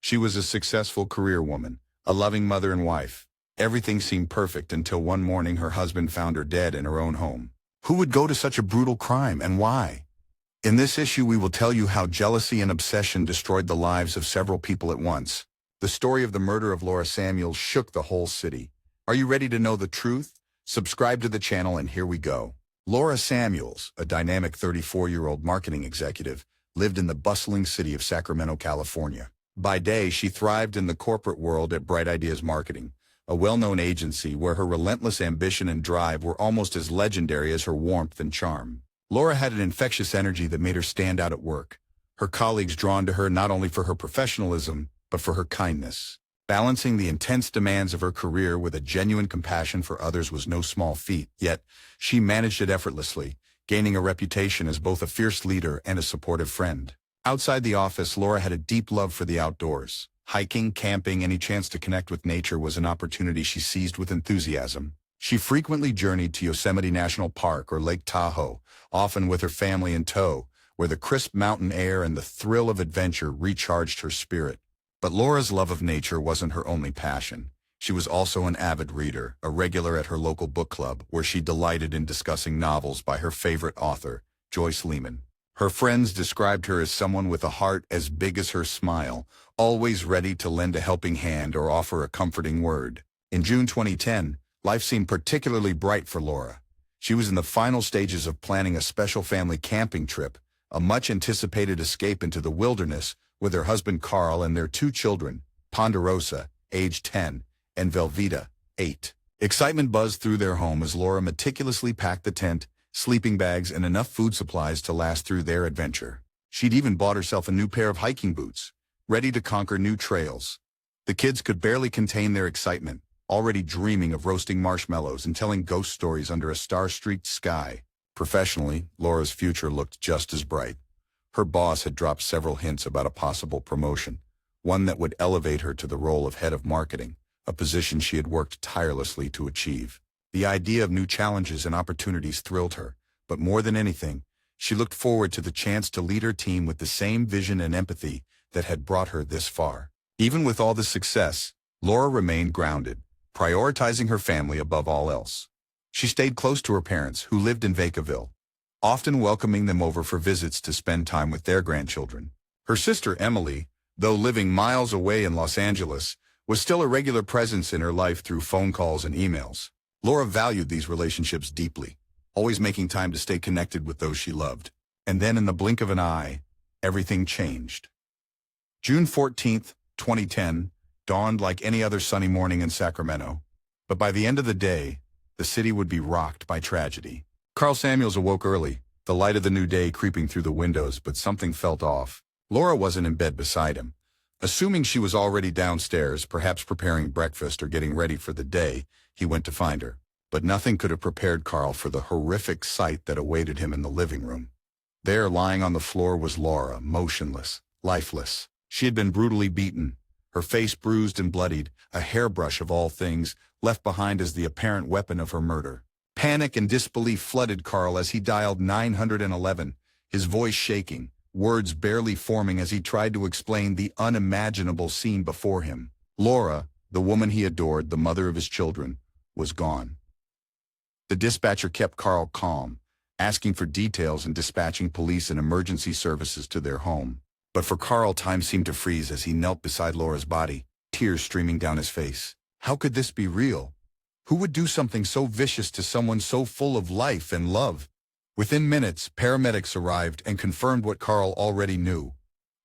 She was a successful career woman, a loving mother and wife. Everything seemed perfect until one morning her husband found her dead in her own home. Who would go to such a brutal crime, and why? In this issue, we will tell you how jealousy and obsession destroyed the lives of several people at once. The story of the murder of Laura Samuels shook the whole city. Are you ready to know the truth? Subscribe to the channel and here we go. Laura Samuels, a dynamic 34-year-old marketing executive, lived in the bustling city of Sacramento, California. By day, she thrived in the corporate world at Bright Ideas Marketing, a well-known agency where her relentless ambition and drive were almost as legendary as her warmth and charm. Laura had an infectious energy that made her stand out at work, her colleagues drawn to her not only for her professionalism, but for her kindness. Balancing the intense demands of her career with a genuine compassion for others was no small feat, yet she managed it effortlessly, gaining a reputation as both a fierce leader and a supportive friend. Outside the office, Laura had a deep love for the outdoors. Hiking, camping, any chance to connect with nature was an opportunity she seized with enthusiasm. She frequently journeyed to Yosemite National Park or Lake Tahoe, often with her family in tow, where the crisp mountain air and the thrill of adventure recharged her spirit. But Laura's love of nature wasn't her only passion. She was also an avid reader, a regular at her local book club, where she delighted in discussing novels by her favorite author, Joyce Lehman. Her friends described her as someone with a heart as big as her smile, always ready to lend a helping hand or offer a comforting word. In June 2010, life seemed particularly bright for Laura. She was in the final stages of planning a special family camping trip, a much-anticipated escape into the wilderness, with her husband Carl and their two children, Ponderosa, age 10, and Velveeta, 8. Excitement buzzed through their home as Laura meticulously packed the tent, sleeping bags, and enough food supplies to last through their adventure. She'd even bought herself a new pair of hiking boots, ready to conquer new trails. The kids could barely contain their excitement, already dreaming of roasting marshmallows and telling ghost stories under a star-streaked sky. Professionally, Laura's future looked just as bright. Her boss had dropped several hints about a possible promotion, one that would elevate her to the role of head of marketing, a position she had worked tirelessly to achieve. The idea of new challenges and opportunities thrilled her, but more than anything, she looked forward to the chance to lead her team with the same vision and empathy that had brought her this far. Even with all the success, Laura remained grounded, prioritizing her family above all else. She stayed close to her parents, who lived in Vacaville, often welcoming them over for visits to spend time with their grandchildren. Her sister Emily, though living miles away in Los Angeles, was still a regular presence in her life through phone calls and emails. Laura valued these relationships deeply, always making time to stay connected with those she loved. And then in the blink of an eye, everything changed. June 14, 2010, dawned like any other sunny morning in Sacramento. But by the end of the day, the city would be rocked by tragedy. Carl Samuels awoke early, the light of the new day creeping through the windows, but something felt off. Laura wasn't in bed beside him. Assuming she was already downstairs, perhaps preparing breakfast or getting ready for the day, he went to find her. But nothing could have prepared Carl for the horrific sight that awaited him in the living room. There, lying on the floor, was Laura, motionless, lifeless. She had been brutally beaten, her face bruised and bloodied, a hairbrush of all things, left behind as the apparent weapon of her murder. Panic and disbelief flooded Carl as he dialed 911, his voice shaking, words barely forming as he tried to explain the unimaginable scene before him. Laura, the woman he adored, the mother of his children, was gone. The dispatcher kept Carl calm, asking for details and dispatching police and emergency services to their home. But for Carl, time seemed to freeze as he knelt beside Laura's body, tears streaming down his face. How could this be real? Who would do something so vicious to someone so full of life and love? Within minutes, paramedics arrived and confirmed what Carl already knew.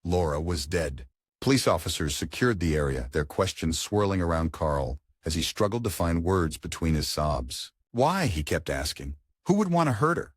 Laura was dead. Police officers secured the area, their questions swirling around Carl as he struggled to find words between his sobs. Why, he kept asking. Who would want to hurt her?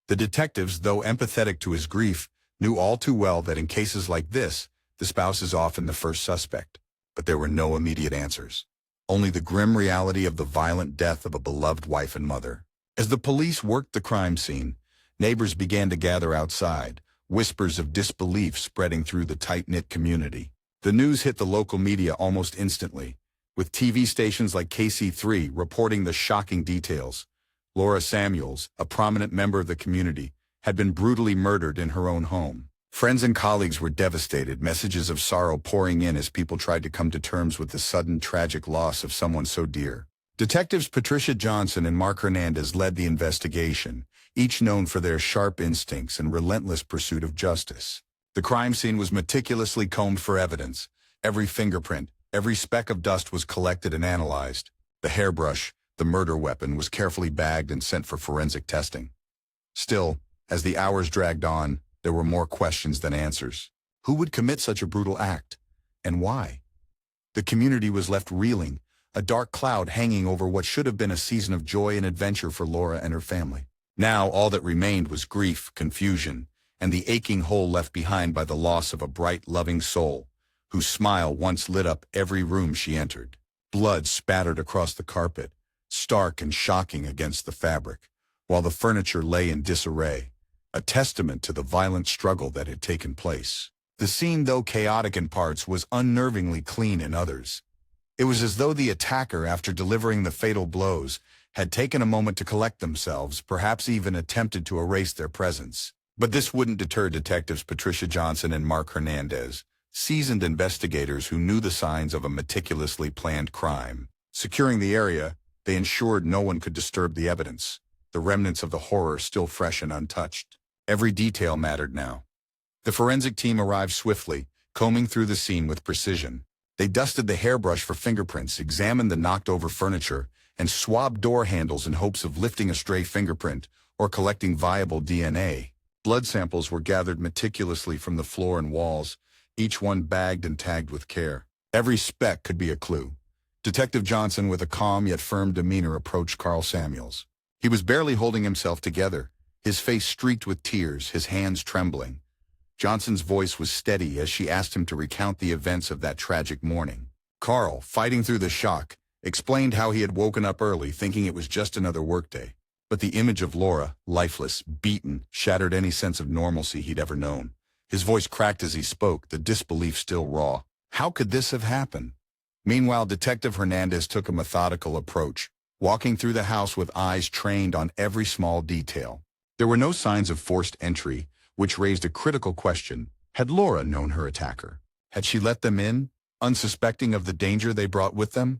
The detectives, though empathetic to his grief, knew all too well that in cases like this, the spouse is often the first suspect. But there were no immediate answers. Only the grim reality of the violent death of a beloved wife and mother. As the police worked the crime scene, neighbors began to gather outside, whispers of disbelief spreading through the tight-knit community. The news hit the local media almost instantly, with TV stations like KC3 reporting the shocking details. Laura Samuels, a prominent member of the community, had been brutally murdered in her own home. Friends and colleagues were devastated, messages of sorrow pouring in as people tried to come to terms with the sudden, tragic loss of someone so dear. Detectives Patricia Johnson and Mark Hernandez led the investigation, each known for their sharp instincts and relentless pursuit of justice. The crime scene was meticulously combed for evidence. Every fingerprint, every speck of dust was collected and analyzed. The hairbrush, the murder weapon, was carefully bagged and sent for forensic testing. Still, as the hours dragged on, there were more questions than answers. Who would commit such a brutal act? And why? The community was left reeling, a dark cloud hanging over what should have been a season of joy and adventure for Laura and her family. Now all that remained was grief, confusion, and the aching hole left behind by the loss of a bright, loving soul, whose smile once lit up every room she entered. Blood spattered across the carpet, stark and shocking against the fabric, while the furniture lay in disarray, a testament to the violent struggle that had taken place. The scene, though chaotic in parts, was unnervingly clean in others. It was as though the attacker, after delivering the fatal blows, had taken a moment to collect themselves, perhaps even attempted to erase their presence. But this wouldn't deter detectives Patricia Johnson and Mark Hernandez, seasoned investigators who knew the signs of a meticulously planned crime. Securing the area, they ensured no one could disturb the evidence, the remnants of the horror still fresh and untouched. Every detail mattered now. The forensic team arrived swiftly, combing through the scene with precision. They dusted the hairbrush for fingerprints, examined the knocked-over furniture, and swabbed door handles in hopes of lifting a stray fingerprint or collecting viable DNA. Blood samples were gathered meticulously from the floor and walls, each one bagged and tagged with care. Every speck could be a clue. Detective Johnson, with a calm yet firm demeanor, approached Carl Samuels. He was barely holding himself together, his face streaked with tears, his hands trembling. Johnson's voice was steady as she asked him to recount the events of that tragic morning. Carl, fighting through the shock, explained how he had woken up early thinking it was just another workday. But the image of Laura, lifeless, beaten, shattered any sense of normalcy he'd ever known. His voice cracked as he spoke, the disbelief still raw. How could this have happened? Meanwhile, Detective Hernandez took a methodical approach, walking through the house with eyes trained on every small detail. There were no signs of forced entry, which raised a critical question. Had Laura known her attacker? Had she let them in, unsuspecting of the danger they brought with them?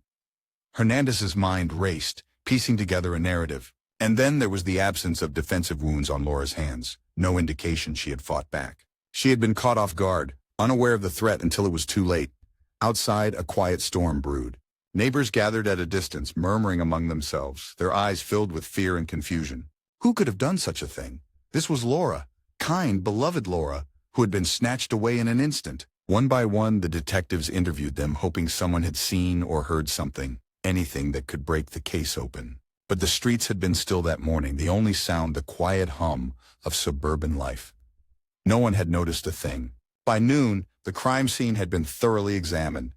Hernandez's mind raced, piecing together a narrative. And then there was the absence of defensive wounds on Laura's hands, no indication she had fought back. She had been caught off guard, unaware of the threat until it was too late. Outside, a quiet storm brewed. Neighbors gathered at a distance, murmuring among themselves, their eyes filled with fear and confusion. Who could have done such a thing? This was Laura, kind, beloved Laura, who had been snatched away in an instant. One by one, the detectives interviewed them, hoping someone had seen or heard something, anything that could break the case open. But the streets had been still that morning, the only sound the quiet hum of suburban life. No one had noticed a thing. By noon, the crime scene had been thoroughly examined.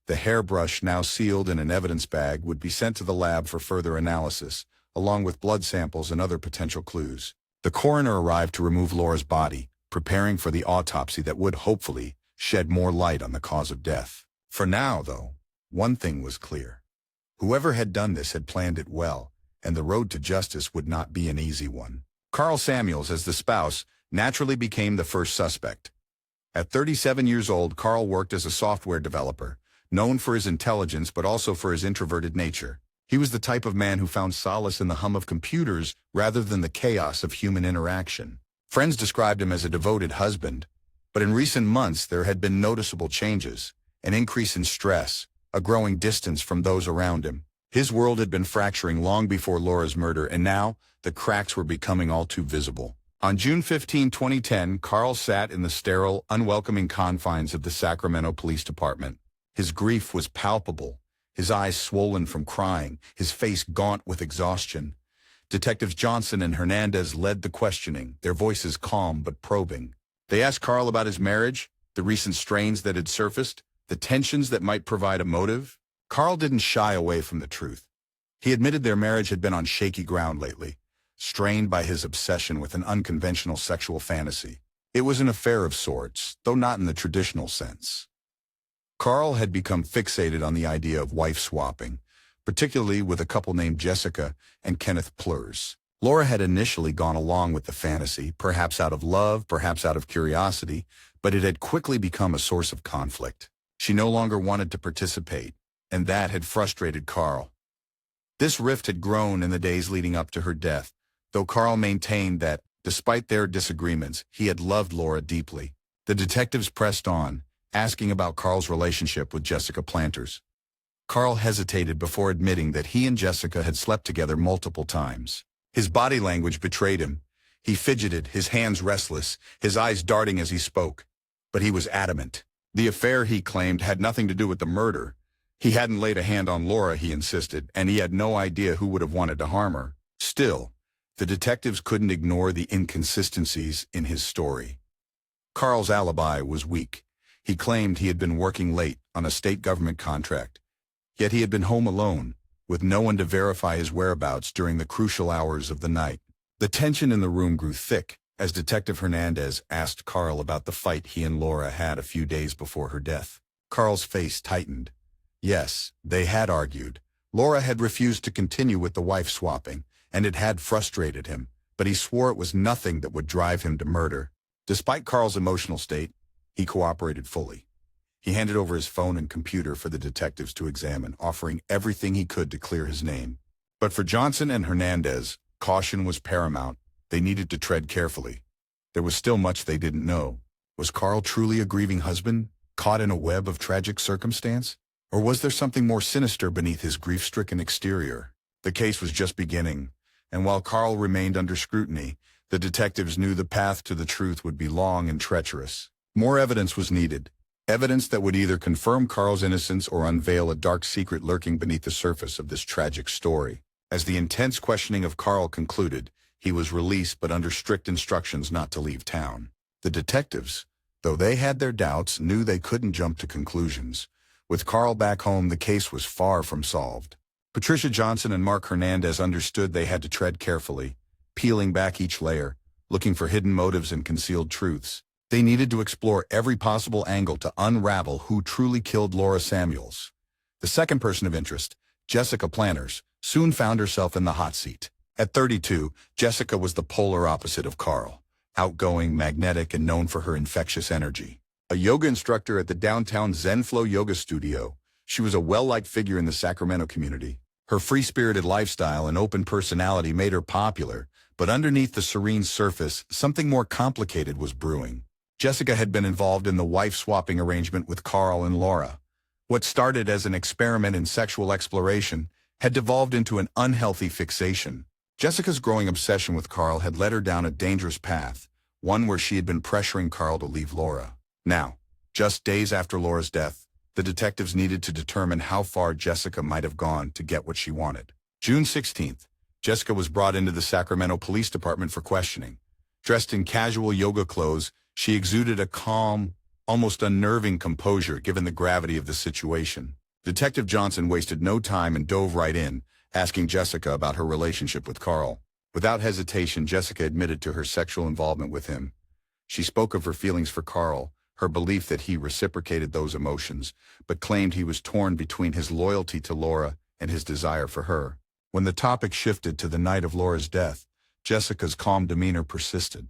The hairbrush, now sealed in an evidence bag, would be sent to the lab for further analysis, along with blood samples and other potential clues. The coroner arrived to remove Laura's body, preparing for the autopsy that would, hopefully, shed more light on the cause of death. For now, though, one thing was clear. Whoever had done this had planned it well, and the road to justice would not be an easy one. Carl Samuels, as the spouse, naturally became the first suspect. At 37 years old, Carl worked as a software developer, known for his intelligence but also for his introverted nature. He was the type of man who found solace in the hum of computers rather than the chaos of human interaction. Friends described him as a devoted husband, but in recent months there had been noticeable changes, an increase in stress, a growing distance from those around him. His world had been fracturing long before Laura's murder, and now the cracks were becoming all too visible. On June 15, 2010, Carl sat in the sterile, unwelcoming confines of the Sacramento Police Department. His grief was palpable, his eyes swollen from crying, his face gaunt with exhaustion. Detectives Johnson and Hernandez led the questioning, their voices calm but probing. They asked Carl about his marriage, the recent strains that had surfaced, the tensions that might provide a motive. Carl didn't shy away from the truth. He admitted their marriage had been on shaky ground lately, strained by his obsession with an unconventional sexual fantasy. It was an affair of sorts, though not in the traditional sense. Carl had become fixated on the idea of wife swapping, particularly with a couple named Jessica and Kenneth Planters. Laura had initially gone along with the fantasy, perhaps out of love, perhaps out of curiosity, but it had quickly become a source of conflict. She no longer wanted to participate, and that had frustrated Carl. This rift had grown in the days leading up to her death, though Carl maintained that, despite their disagreements, he had loved Laura deeply. The detectives pressed on, asking about Carl's relationship with Jessica Planters. Carl hesitated before admitting that he and Jessica had slept together multiple times. His body language betrayed him. He fidgeted, his hands restless, his eyes darting as he spoke. But he was adamant. The affair, he claimed, had nothing to do with the murder. He hadn't laid a hand on Laura, he insisted, and he had no idea who would have wanted to harm her. Still, the detectives couldn't ignore the inconsistencies in his story. Carl's alibi was weak. He claimed he had been working late on a state government contract. Yet he had been home alone, with no one to verify his whereabouts during the crucial hours of the night. The tension in the room grew thick as Detective Hernandez asked Carl about the fight he and Laura had a few days before her death. Carl's face tightened. Yes, they had argued. Laura had refused to continue with the wife swapping, and it had frustrated him, but he swore it was nothing that would drive him to murder. Despite Carl's emotional state, he cooperated fully. He handed over his phone and computer for the detectives to examine, offering everything he could to clear his name. But for Johnson and Hernandez, caution was paramount. They needed to tread carefully. There was still much they didn't know. Was Carl truly a grieving husband, caught in a web of tragic circumstance? Or was there something more sinister beneath his grief-stricken exterior? The case was just beginning, and while Carl remained under scrutiny, the detectives knew the path to the truth would be long and treacherous. More evidence was needed. Evidence that would either confirm Carl's innocence or unveil a dark secret lurking beneath the surface of this tragic story. As the intense questioning of Carl concluded, he was released but under strict instructions not to leave town. The detectives, though they had their doubts, knew they couldn't jump to conclusions. With Carl back home, the case was far from solved. Patricia Johnson and Mark Hernandez understood they had to tread carefully, peeling back each layer, looking for hidden motives and concealed truths. They needed to explore every possible angle to unravel who truly killed Laura Samuels. The second person of interest, Jessica Planters, soon found herself in the hot seat. At 32, Jessica was the polar opposite of Carl, outgoing, magnetic, and known for her infectious energy. A yoga instructor at the downtown Zen Flow Yoga Studio, she was a well-liked figure in the Sacramento community. Her free-spirited lifestyle and open personality made her popular, but underneath the serene surface, something more complicated was brewing. Jessica had been involved in the wife-swapping arrangement with Carl and Laura. What started as an experiment in sexual exploration had devolved into an unhealthy fixation. Jessica's growing obsession with Carl had led her down a dangerous path, one where she had been pressuring Carl to leave Laura. Now, just days after Laura's death, the detectives needed to determine how far Jessica might have gone to get what she wanted. June 16th, Jessica was brought into the Sacramento Police Department for questioning. Dressed in casual yoga clothes, she exuded a calm, almost unnerving composure given the gravity of the situation. Detective Johnson wasted no time and dove right in, asking Jessica about her relationship with Carl. Without hesitation, Jessica admitted to her sexual involvement with him. She spoke of her feelings for Carl, her belief that he reciprocated those emotions, but claimed he was torn between his loyalty to Laura and his desire for her. When the topic shifted to the night of Laura's death, Jessica's calm demeanor persisted.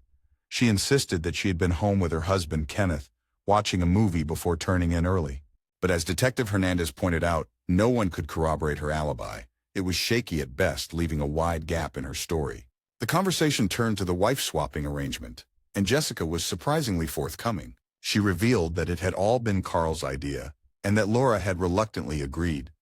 She insisted that she had been home with her husband, Kenneth, watching a movie before turning in early. But as Detective Hernandez pointed out, no one could corroborate her alibi. It was shaky at best, leaving a wide gap in her story. The conversation turned to the wife-swapping arrangement, and Jessica was surprisingly forthcoming. She revealed that it had all been Carl's idea, and that Laura had reluctantly agreed.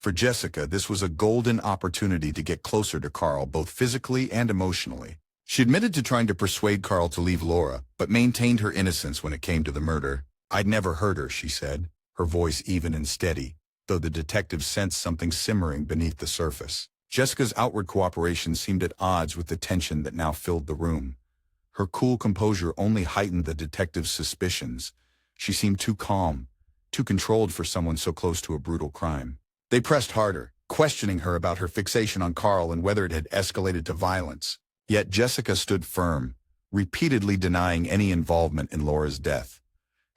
For Jessica, this was a golden opportunity to get closer to Carl, both physically and emotionally. She admitted to trying to persuade Carl to leave Laura, but maintained her innocence when it came to the murder. "I'd never hurt her," she said, her voice even and steady, though the detective sensed something simmering beneath the surface. Jessica's outward cooperation seemed at odds with the tension that now filled the room. Her cool composure only heightened the detective's suspicions. She seemed too calm, too controlled for someone so close to a brutal crime. They pressed harder, questioning her about her fixation on Carl and whether it had escalated to violence. Yet Jessica stood firm, repeatedly denying any involvement in Laura's death.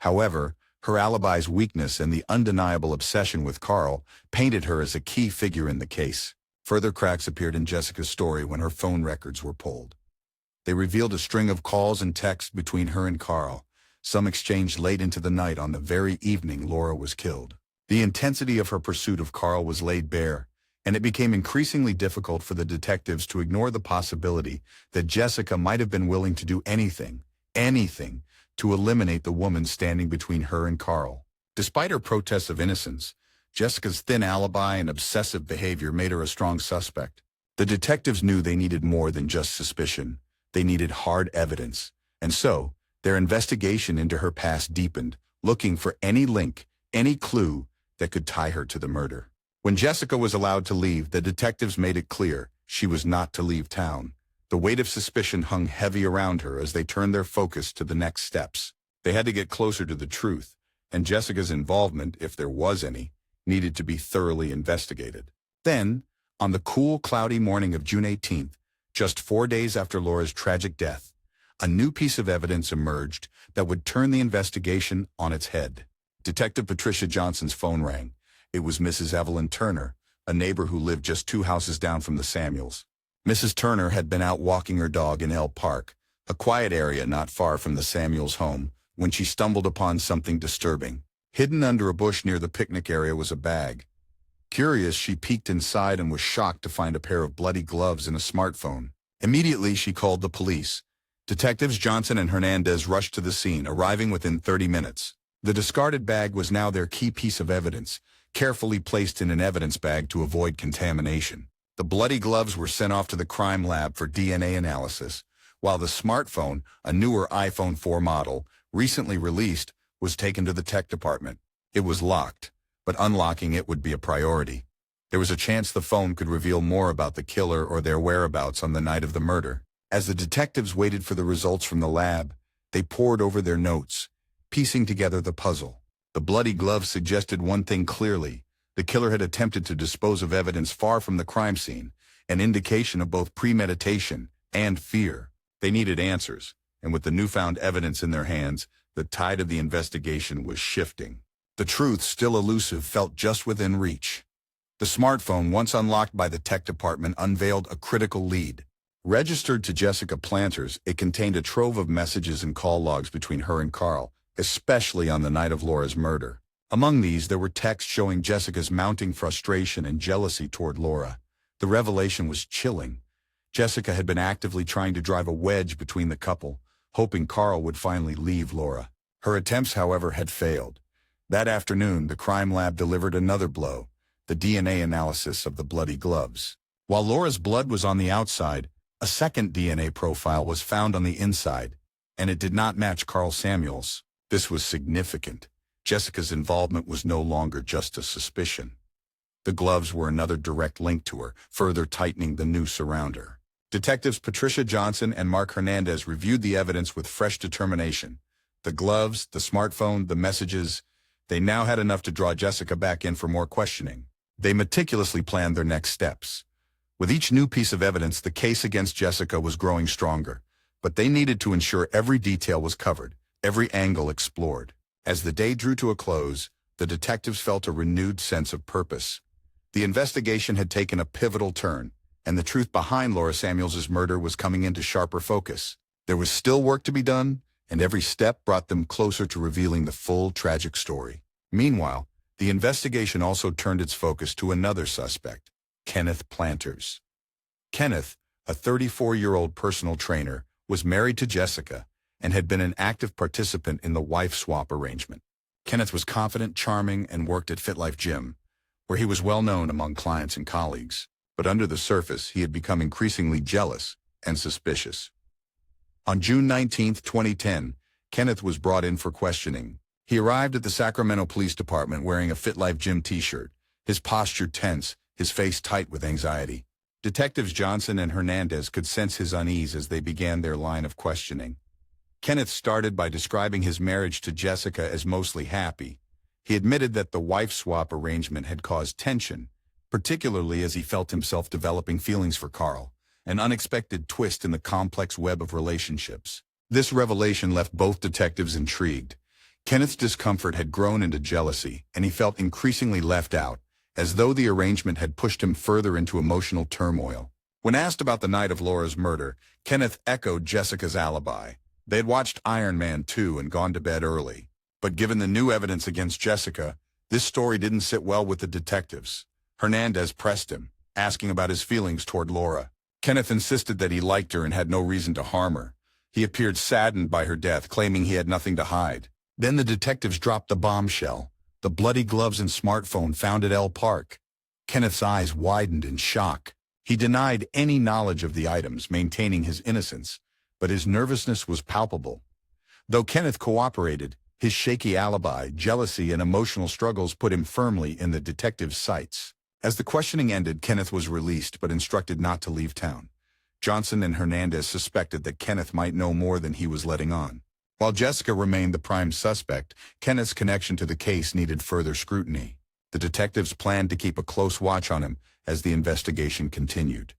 However, her alibi's weakness and the undeniable obsession with Carl painted her as a key figure in the case. Further cracks appeared in Jessica's story when her phone records were pulled. They revealed a string of calls and texts between her and Carl, some exchanged late into the night on the very evening Laura was killed. The intensity of her pursuit of Carl was laid bare, and it became increasingly difficult for the detectives to ignore the possibility that Jessica might have been willing to do anything, to eliminate the woman standing between her and Carl. Despite her protests of innocence, Jessica's thin alibi and obsessive behavior made her a strong suspect. The detectives knew they needed more than just suspicion. They needed hard evidence, and so, their investigation into her past deepened, looking for any link, any clue that could tie her to the murder. When Jessica was allowed to leave, the detectives made it clear she was not to leave town. The weight of suspicion hung heavy around her as they turned their focus to the next steps. They had to get closer to the truth, and Jessica's involvement, if there was any, needed to be thoroughly investigated. Then, on the cool, cloudy morning of June 18th, just 4 days after Laura's tragic death, a new piece of evidence emerged that would turn the investigation on its head. Detective Patricia Johnson's phone rang. It was Mrs. Evelyn Turner, a neighbor who lived just 2 houses down from the Samuels. Mrs. Turner had been out walking her dog in Elk Park, a quiet area not far from the Samuels' home, when she stumbled upon something disturbing. Hidden under a bush near the picnic area was a bag. Curious, she peeked inside and was shocked to find a pair of bloody gloves and a smartphone. Immediately, she called the police. Detectives Johnson and Hernandez rushed to the scene, arriving within 30 minutes. The discarded bag was now their key piece of evidence, carefully placed in an evidence bag to avoid contamination. The bloody gloves were sent off to the crime lab for DNA analysis, while the smartphone, a newer iPhone 4 model, recently released, was taken to the tech department. It was locked, but unlocking it would be a priority. There was a chance the phone could reveal more about the killer or their whereabouts on the night of the murder. As the detectives waited for the results from the lab, they pored over their notes, piecing together the puzzle. The bloody gloves suggested one thing clearly. The killer had attempted to dispose of evidence far from the crime scene, an indication of both premeditation and fear. They needed answers, and with the newfound evidence in their hands, the tide of the investigation was shifting. The truth, still elusive, felt just within reach. The smartphone, once unlocked by the tech department, unveiled a critical lead. Registered to Jessica Planters, it contained a trove of messages and call logs between her and Carl, especially on the night of Laura's murder. Among these, there were texts showing Jessica's mounting frustration and jealousy toward Laura. The revelation was chilling. Jessica had been actively trying to drive a wedge between the couple, hoping Carl would finally leave Laura. Her attempts, however, had failed. That afternoon, the crime lab delivered another blow, the DNA analysis of the bloody gloves. While Laura's blood was on the outside, a second DNA profile was found on the inside, and it did not match Carl Samuels. This was significant. Jessica's involvement was no longer just a suspicion. The gloves were another direct link to her, further tightening the noose around her. Detectives Patricia Johnson and Mark Hernandez reviewed the evidence with fresh determination. The gloves, the smartphone, the messages, they now had enough to draw Jessica back in for more questioning. They meticulously planned their next steps. With each new piece of evidence, the case against Jessica was growing stronger, but they needed to ensure every detail was covered, every angle explored. As the day drew to a close, the detectives felt a renewed sense of purpose. The investigation had taken a pivotal turn, and the truth behind Laura Samuels' murder was coming into sharper focus. There was still work to be done, and every step brought them closer to revealing the full tragic story. Meanwhile, the investigation also turned its focus to another suspect, Kenneth Planters. Kenneth, a 34-year-old personal trainer, was married to Jessica and had been an active participant in the wife swap arrangement. Kenneth was confident, charming, and worked at FitLife Gym, where he was well known among clients and colleagues. But under the surface, he had become increasingly jealous and suspicious. On June 19, 2010, Kenneth was brought in for questioning. He arrived at the Sacramento Police Department wearing a FitLife Gym t-shirt, his posture tense, his face tight with anxiety. Detectives Johnson and Hernandez could sense his unease as they began their line of questioning. Kenneth started by describing his marriage to Jessica as mostly happy. He admitted that the wife swap arrangement had caused tension, particularly as he felt himself developing feelings for Carl, an unexpected twist in the complex web of relationships. This revelation left both detectives intrigued. Kenneth's discomfort had grown into jealousy, and he felt increasingly left out, as though the arrangement had pushed him further into emotional turmoil. When asked about the night of Laura's murder, Kenneth echoed Jessica's alibi. They had watched Iron Man 2 and gone to bed early. But given the new evidence against Jessica, this story didn't sit well with the detectives. Hernandez pressed him, asking about his feelings toward Laura. Kenneth insisted that he liked her and had no reason to harm her. He appeared saddened by her death, claiming he had nothing to hide. Then the detectives dropped the bombshell: the bloody gloves and smartphone found at El Park. Kenneth's eyes widened in shock. He denied any knowledge of the items, maintaining his innocence, but his nervousness was palpable. Though Kenneth cooperated, his shaky alibi, jealousy, and emotional struggles put him firmly in the detectives' sights. As the questioning ended, Kenneth was released but instructed not to leave town. Johnson and Hernandez suspected that Kenneth might know more than he was letting on. While Jessica remained the prime suspect, Kenneth's connection to the case needed further scrutiny. The detectives planned to keep a close watch on him as the investigation continued.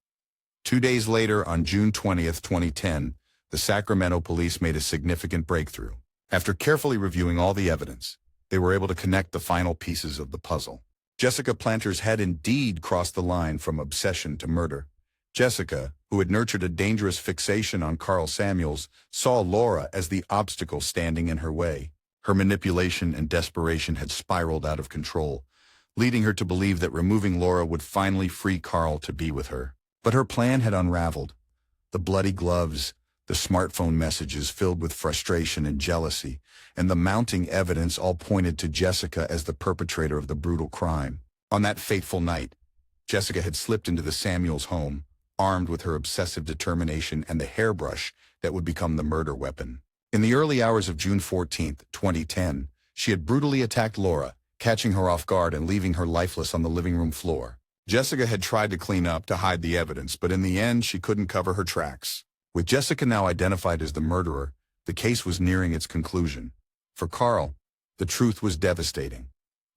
2 days later, on June 20, 2010, the Sacramento police made a significant breakthrough. After carefully reviewing all the evidence, they were able to connect the final pieces of the puzzle. Jessica Planters had indeed crossed the line from obsession to murder. Jessica, who had nurtured a dangerous fixation on Carl Samuels, saw Laura as the obstacle standing in her way. Her manipulation and desperation had spiraled out of control, leading her to believe that removing Laura would finally free Carl to be with her. But her plan had unraveled. The bloody gloves, the smartphone messages filled with frustration and jealousy, and the mounting evidence all pointed to Jessica as the perpetrator of the brutal crime. On that fateful night, Jessica had slipped into the Samuels home, armed with her obsessive determination and the hairbrush that would become the murder weapon. In the early hours of June 14, 2010, she had brutally attacked Laura, catching her off guard and leaving her lifeless on the living room floor. Jessica had tried to clean up to hide the evidence, but in the end, she couldn't cover her tracks. With Jessica now identified as the murderer, the case was nearing its conclusion. For Carl, the truth was devastating.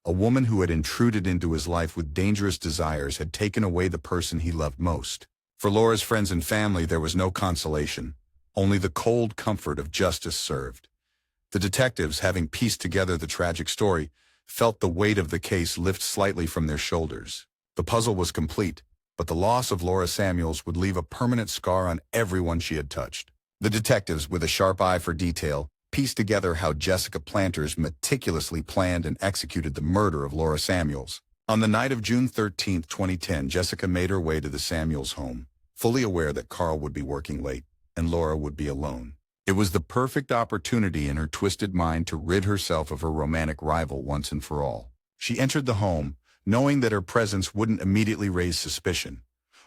A woman who had intruded into his life with dangerous desires had taken away the person he loved most. For Laura's friends and family, there was no consolation, only the cold comfort of justice served. The detectives, having pieced together the tragic story, felt the weight of the case lift slightly from their shoulders. The puzzle was complete, but the loss of Laura Samuels would leave a permanent scar on everyone she had touched. The detectives, with a sharp eye for detail, pieced together how Jessica Planters meticulously planned and executed the murder of Laura Samuels. On the night of June 13, 2010, Jessica made her way to the Samuels home, fully aware that Carl would be working late and Laura would be alone. It was the perfect opportunity in her twisted mind to rid herself of her romantic rival once and for all. She entered the home, knowing that her presence wouldn't immediately raise suspicion.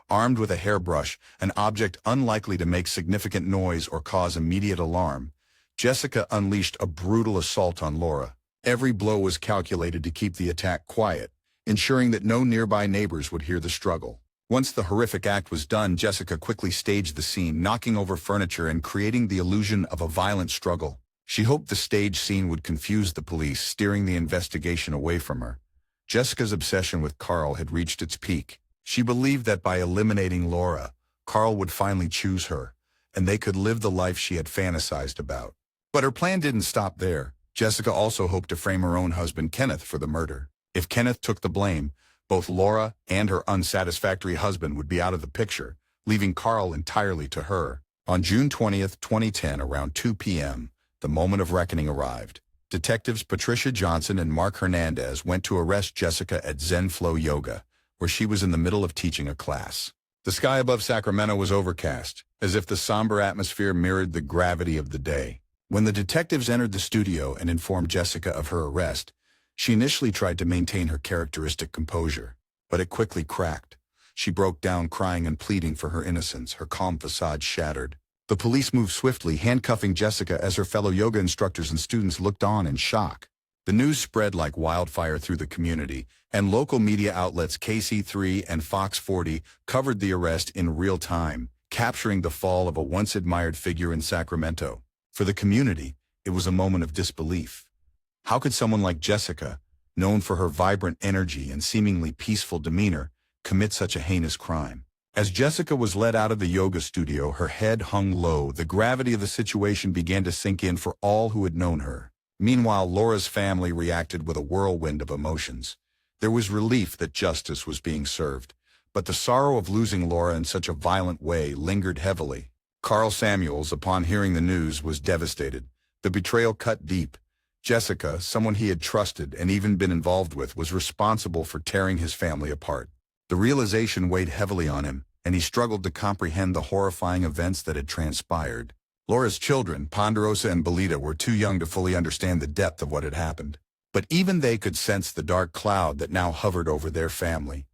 Armed with a hairbrush, an object unlikely to make significant noise or cause immediate alarm, Jessica unleashed a brutal assault on Laura. Every blow was calculated to keep the attack quiet, ensuring that no nearby neighbors would hear the struggle. Once the horrific act was done, Jessica quickly staged the scene, knocking over furniture and creating the illusion of a violent struggle. She hoped the stage scene would confuse the police, steering the investigation away from her. Jessica's obsession with Carl had reached its peak. She believed that by eliminating Laura, Carl would finally choose her, and they could live the life she had fantasized about. But her plan didn't stop there. Jessica also hoped to frame her own husband Kenneth for the murder. If Kenneth took the blame, both Laura and her unsatisfactory husband would be out of the picture, leaving Carl entirely to her. On June 20, 2010, around 2 p.m., the moment of reckoning arrived. Detectives Patricia Johnson and Mark Hernandez went to arrest Jessica at Zen Flow Yoga, where she was in the middle of teaching a class. The sky above Sacramento was overcast, as if the somber atmosphere mirrored the gravity of the day. When the detectives entered the studio and informed Jessica of her arrest, she initially tried to maintain her characteristic composure, but it quickly cracked. She broke down, crying and pleading for her innocence, her calm facade shattered. The police moved swiftly, handcuffing Jessica as her fellow yoga instructors and students looked on in shock. The news spread like wildfire through the community, and local media outlets KC3 and Fox 40 covered the arrest in real time, capturing the fall of a once-admired figure in Sacramento. For the community, it was a moment of disbelief. How could someone like Jessica, known for her vibrant energy and seemingly peaceful demeanor, commit such a heinous crime? As Jessica was led out of the yoga studio, her head hung low. The gravity of the situation began to sink in for all who had known her. Meanwhile, Laura's family reacted with a whirlwind of emotions. There was relief that justice was being served, but the sorrow of losing Laura in such a violent way lingered heavily. Carl Samuels, upon hearing the news, was devastated. The betrayal cut deep. Jessica, someone he had trusted and even been involved with, was responsible for tearing his family apart. The realization weighed heavily on him, and he struggled to comprehend the horrifying events that had transpired. Laura's children, Ponderosa and Belita, were too young to fully understand the depth of what had happened. But even they could sense the dark cloud that now hovered over their family.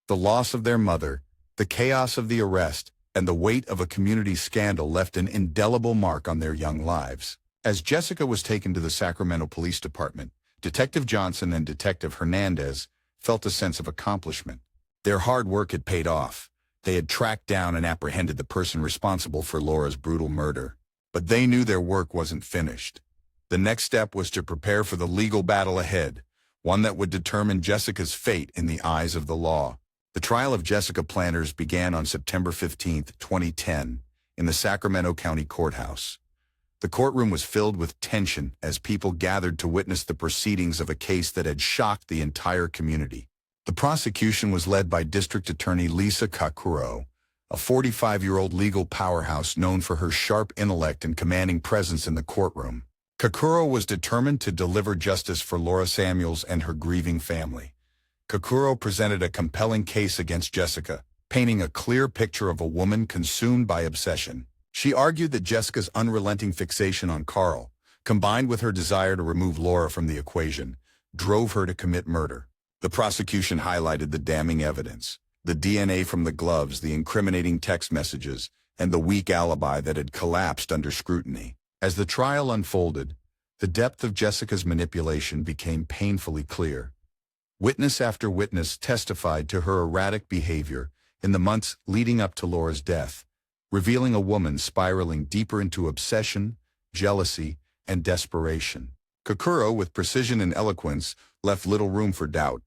The loss of their mother, the chaos of the arrest, and the weight of a community scandal left an indelible mark on their young lives. As Jessica was taken to the Sacramento Police Department, Detective Johnson and Detective Hernandez felt a sense of accomplishment. Their hard work had paid off. They had tracked down and apprehended the person responsible for Laura's brutal murder. But they knew their work wasn't finished. The next step was to prepare for the legal battle ahead, one that would determine Jessica's fate in the eyes of the law. The trial of Jessica Planters began on September 15, 2010, in the Sacramento County Courthouse. The courtroom was filled with tension as people gathered to witness the proceedings of a case that had shocked the entire community. The prosecution was led by District Attorney Lisa Kakuro, a 45-year-old legal powerhouse known for her sharp intellect and commanding presence in the courtroom. Kakuro was determined to deliver justice for Laura Samuels and her grieving family. Kakuro presented a compelling case against Jessica, painting a clear picture of a woman consumed by obsession. She argued that Jessica's unrelenting fixation on Carl, combined with her desire to remove Laura from the equation, drove her to commit murder. The prosecution highlighted the damning evidence, the DNA from the gloves, the incriminating text messages, and the weak alibi that had collapsed under scrutiny. As the trial unfolded, the depth of Jessica's manipulation became painfully clear. Witness after witness testified to her erratic behavior in the months leading up to Laura's death, revealing a woman spiraling deeper into obsession, jealousy, and desperation. Kakuro, with precision and eloquence, left little room for doubt.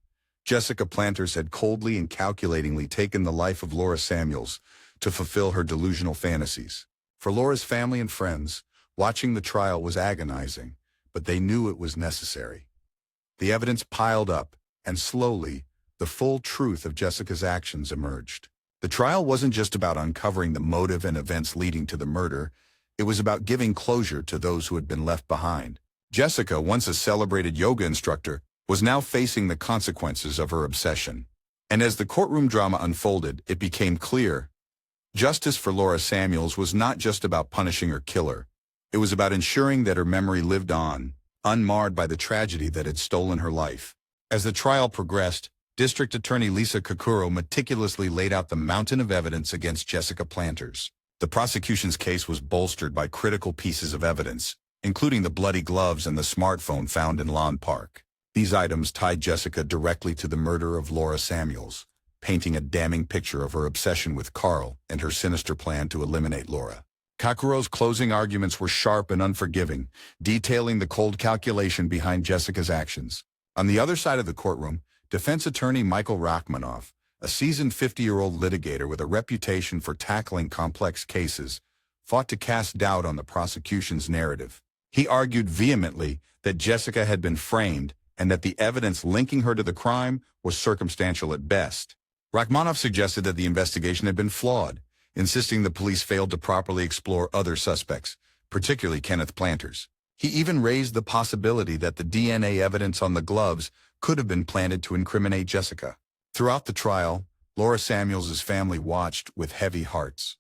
Jessica Planters had coldly and calculatingly taken the life of Laura Samuels to fulfill her delusional fantasies. For Laura's family and friends, watching the trial was agonizing, but they knew it was necessary. The evidence piled up, and slowly, the full truth of Jessica's actions emerged. The trial wasn't just about uncovering the motive and events leading to the murder. It was about giving closure to those who had been left behind. Jessica, once a celebrated yoga instructor, was now facing the consequences of her obsession. And as the courtroom drama unfolded, it became clear. Justice for Laura Samuels was not just about punishing her killer. It was about ensuring that her memory lived on, unmarred by the tragedy that had stolen her life. As the trial progressed, District Attorney Lisa Kakuro meticulously laid out the mountain of evidence against Jessica Planters. The prosecution's case was bolstered by critical pieces of evidence, including the bloody gloves and the smartphone found in Lawn Park. These items tied Jessica directly to the murder of Laura Samuels, painting a damning picture of her obsession with Carl and her sinister plan to eliminate Laura. Kakuro's closing arguments were sharp and unforgiving, detailing the cold calculation behind Jessica's actions. On the other side of the courtroom, defense attorney Michael Rachmaninoff, a seasoned 50-year-old litigator with a reputation for tackling complex cases, fought to cast doubt on the prosecution's narrative. He argued vehemently that Jessica had been framed and that the evidence linking her to the crime was circumstantial at best. Rachmaninoff suggested that the investigation had been flawed, insisting the police failed to properly explore other suspects, particularly Kenneth Planters. He even raised the possibility that the DNA evidence on the gloves could have been planted to incriminate Jessica. Throughout the trial, Laura Samuels' family watched with heavy hearts.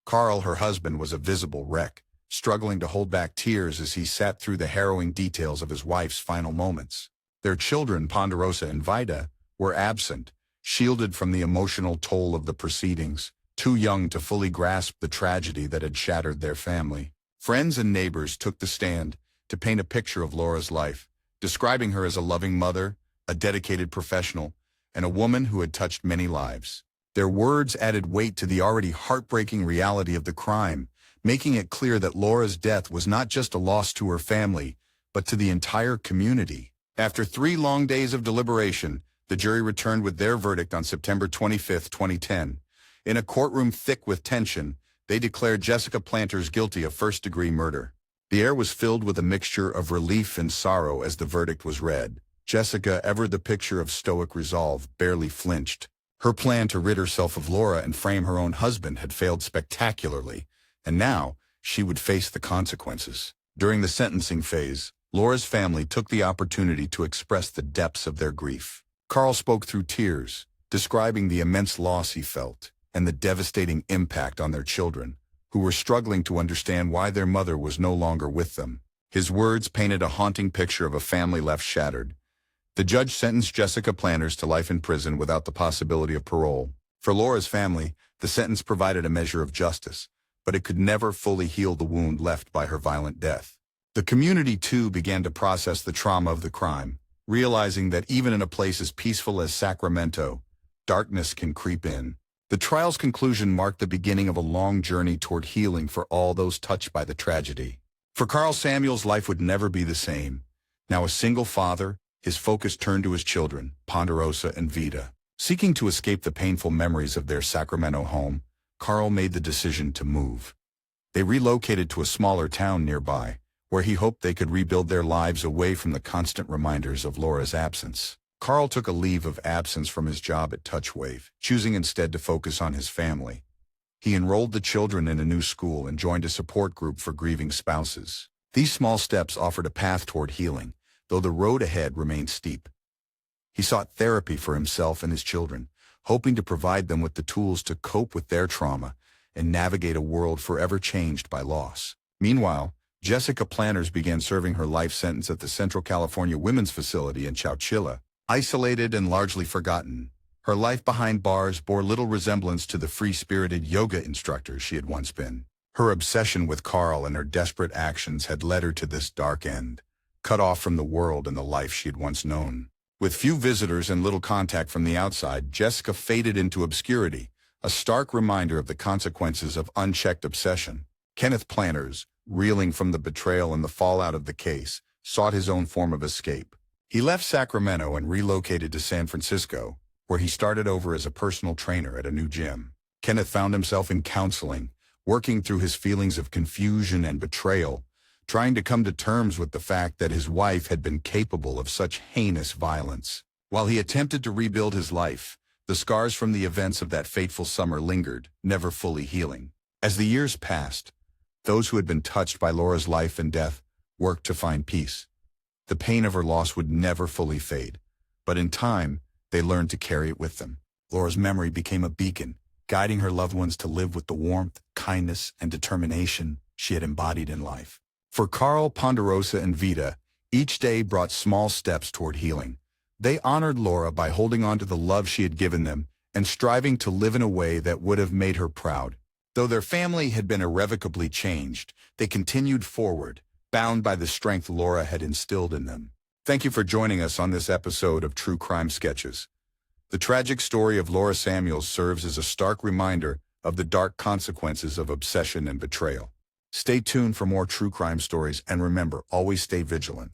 Carl, her husband, was a visible wreck, struggling to hold back tears as he sat through the harrowing details of his wife's final moments. Their children, Ponderosa and Vida, were absent, shielded from the emotional toll of the proceedings, too young to fully grasp the tragedy that had shattered their family. Friends and neighbors took the stand to paint a picture of Laura's life, describing her as a loving mother, a dedicated professional, and a woman who had touched many lives. Their words added weight to the already heartbreaking reality of the crime, making it clear that Laura's death was not just a loss to her family, but to the entire community. After 3 long days of deliberation, the jury returned with their verdict on September 25, 2010. In a courtroom thick with tension, they declared Jessica Planters guilty of first-degree murder. The air was filled with a mixture of relief and sorrow as the verdict was read. Jessica, ever the picture of stoic resolve, barely flinched. Her plan to rid herself of Laura and frame her own husband had failed spectacularly, and now she would face the consequences. During the sentencing phase, Laura's family took the opportunity to express the depths of their grief. Carl spoke through tears, describing the immense loss he felt and the devastating impact on their children, who were struggling to understand why their mother was no longer with them. His words painted a haunting picture of a family left shattered. The judge sentenced Jessica Planters to life in prison without the possibility of parole. For Laura's family, the sentence provided a measure of justice, but it could never fully heal the wound left by her violent death. The community, too, began to process the trauma of the crime, realizing that even in a place as peaceful as Sacramento, darkness can creep in. The trial's conclusion marked the beginning of a long journey toward healing for all those touched by the tragedy. For Carl Samuel's life would never be the same. Now a single father, his focus turned to his children, Ponderosa and Vida. Seeking to escape the painful memories of their Sacramento home, Carl made the decision to move. They relocated to a smaller town nearby, where he hoped they could rebuild their lives away from the constant reminders of Laura's absence. Carl took a leave of absence from his job at Touchwave, choosing instead to focus on his family. He enrolled the children in a new school and joined a support group for grieving spouses. These small steps offered a path toward healing, though the road ahead remained steep. He sought therapy for himself and his children, hoping to provide them with the tools to cope with their trauma and navigate a world forever changed by loss. Meanwhile, Jessica Planters began serving her life sentence at the Central California Women's Facility in Chowchilla. Isolated and largely forgotten, her life behind bars bore little resemblance to the free-spirited yoga instructor she had once been. Her obsession with Carl and her desperate actions had led her to this dark end, cut off from the world and the life she had once known. With few visitors and little contact from the outside, Jessica faded into obscurity, a stark reminder of the consequences of unchecked obsession. Kenneth Planters, reeling from the betrayal and the fallout of the case, sought his own form of escape. He left Sacramento and relocated to San Francisco, where he started over as a personal trainer at a new gym. Kenneth found himself in counseling, working through his feelings of confusion and betrayal, trying to come to terms with the fact that his wife had been capable of such heinous violence. While he attempted to rebuild his life, the scars from the events of that fateful summer lingered, never fully healing. As the years passed, those who had been touched by Laura's life and death worked to find peace. The pain of her loss would never fully fade, but in time, they learned to carry it with them. Laura's memory became a beacon, guiding her loved ones to live with the warmth, kindness, and determination she had embodied in life. For Carl, Ponderosa, and Vida, each day brought small steps toward healing. They honored Laura by holding on to the love she had given them and striving to live in a way that would have made her proud. Though their family had been irrevocably changed, they continued forward, bound by the strength Laura had instilled in them. Thank you for joining us on this episode of True Crime Sketches. The tragic story of Laura Samuels serves as a stark reminder of the dark consequences of obsession and betrayal. Stay tuned for more true crime stories, and remember, always stay vigilant.